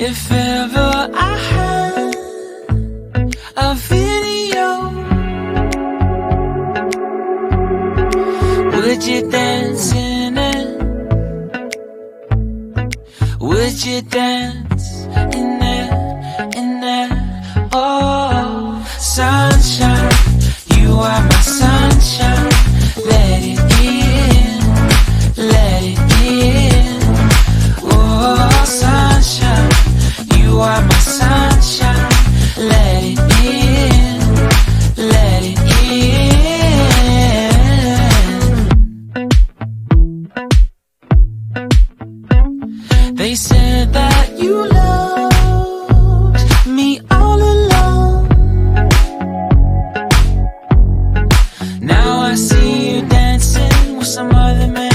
If ever I had a video, would you dance in it? Would you dance in it, in it? Oh, sunshine, you are my sunshine. Let it in, let it in. Oh, sunshine, you are my sunshine. Let it in, let it in. They said that you loved me all along. Now I see you dancing with some other man.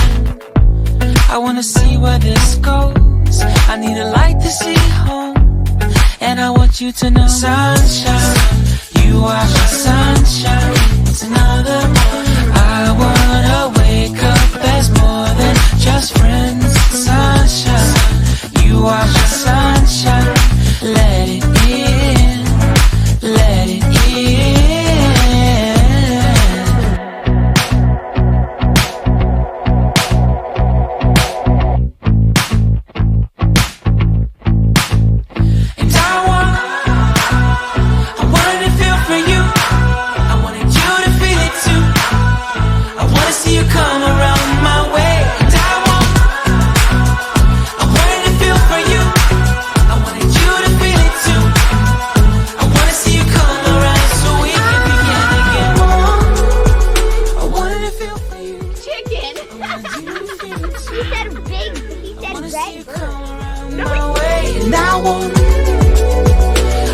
I wanna see where this goes. I need a light to see home, and I want you to know, sunshine, you are my sunshine. It's another morning. I wanna wake up as more than just friends. Sunshine, you are my sunshine. Let it in, let it in.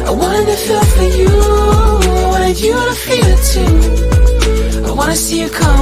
I wanted to feel for you. I wanted you to feel it too. I wanna see you come